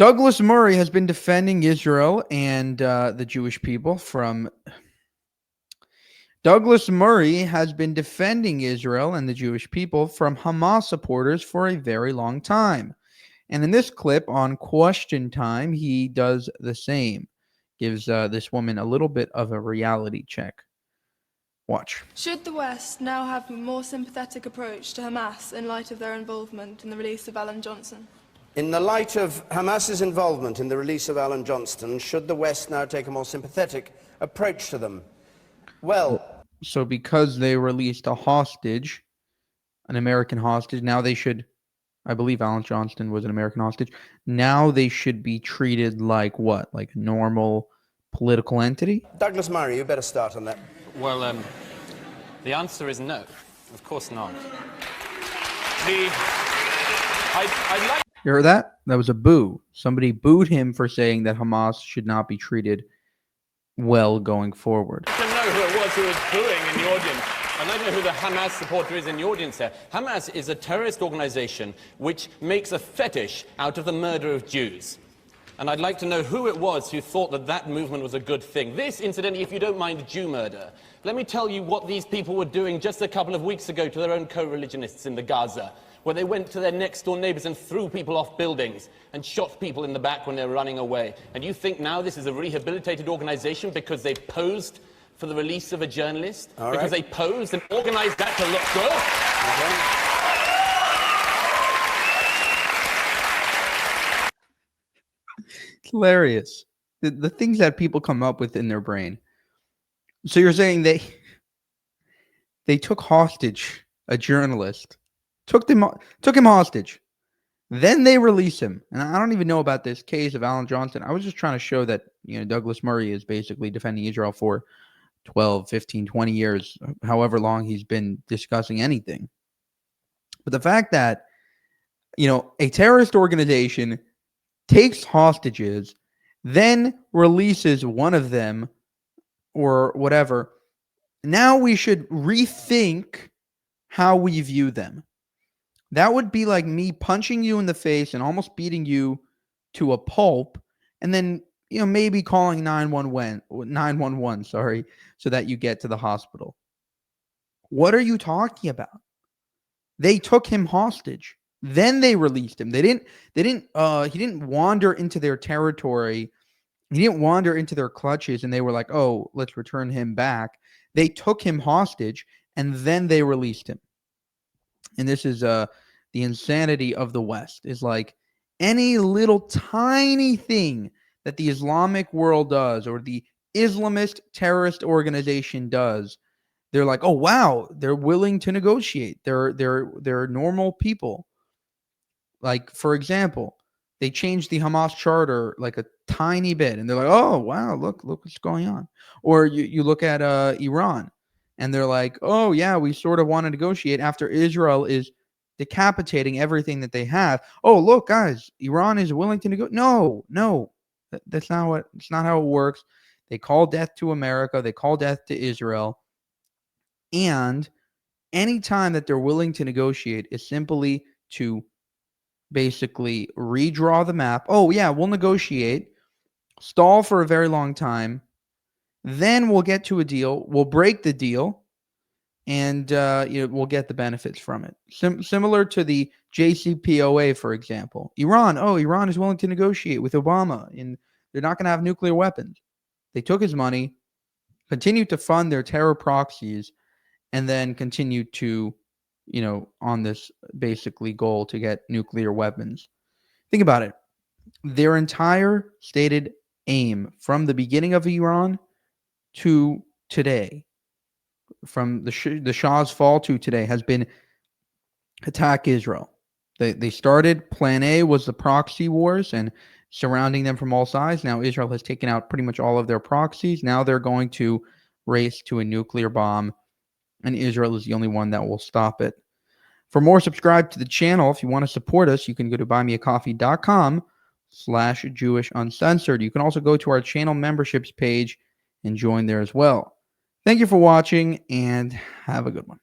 Douglas Murray has been defending Israel and the Jewish people from Hamas supporters for a very long time. And in this clip on Question Time, he does the same. Gives this woman a little bit of a reality check. Watch. Should the West now have a more sympathetic approach to Hamas in light of their involvement in the release of Alan Johnston? In the light of Hamas's involvement in the release of Alan Johnston, should the West now take a more sympathetic approach to them? Well, so because they released a hostage, an American hostage, now they should, I believe Alan Johnston was an American hostage, now they should be treated like what? Like a normal political entity? Douglas Murray, you better start on that. Well, the answer is no. Of course not. You heard that? That was a boo. Somebody booed him for saying that Hamas should not be treated well going forward. I don't know who it was who was booing in the audience. I don't know who the Hamas supporter is in the audience here. Hamas is a terrorist organization which makes a fetish out of the murder of Jews. And I'd like to know who it was who thought that that movement was a good thing. This, incidentally, if you don't mind Jew murder, let me tell you what these people were doing just a couple of weeks ago to their own co-religionists in the Gaza, where they went to their next-door neighbors and threw people off buildings and shot people in the back when they were running away. And you think now this is a rehabilitated organization because they posed for the release of a journalist? All because right. they posed and organized that to look good? Okay. Hilarious. The things that people come up with in their brain. So you're saying they took hostage a journalist, took him hostage, then they release him. And I don't even know about this case of Alan Johnston. I was just trying to show that, Douglas Murray is basically defending Israel for 12, 15, 20 years, however long he's been discussing anything. But the fact that, a terrorist organization takes hostages, then releases one of them or whatever, now we should rethink how we view them. That would be like me punching you in the face and almost beating you to a pulp, and then, maybe calling 911, so that you get to the hospital. What are you talking about? They took him hostage. Then they released him. He didn't wander into their territory. He didn't wander into their clutches and they were like, "Oh, let's return him back." They took him hostage and then they released him. And this is the insanity of the West, is like any little tiny thing that the Islamic world does or the Islamist terrorist organization does, they're like, "Oh wow, they're willing to negotiate. They're normal people." Like, for example, they changed the Hamas charter like a tiny bit, and they're like, "Oh wow, look what's going on." Or you look at Iran, and they're like, "Oh yeah, we sort of want to negotiate after Israel is decapitating everything that they have. Oh look, guys, Iran is willing to negotiate." No, that's not how it works. They call death to America. They call death to Israel. And any time that they're willing to negotiate is simply to basically redraw the map. Oh yeah, we'll negotiate, stall for a very long time, then we'll get to a deal, we'll break the deal, and we'll get the benefits from it. Similar to the JCPOA, for example. Iran is willing to negotiate with Obama, and they're not going to have nuclear weapons. They took his money, continued to fund their terror proxies, and then continued to on this basically goal to get nuclear weapons. Think about it. Their entire stated aim from the beginning of Iran to today, from the Shah's fall to today, has been attack Israel. They started, plan A was the proxy wars and surrounding them from all sides. Now Israel has taken out pretty much all of their proxies. Now they're going to race to a nuclear bomb, and Israel is the only one that will stop it. For more, subscribe to the channel. If you want to support us, you can go to buymeacoffee.com/JewishUncensored. You can also go to our channel memberships page and join there as well. Thank you for watching, and have a good one.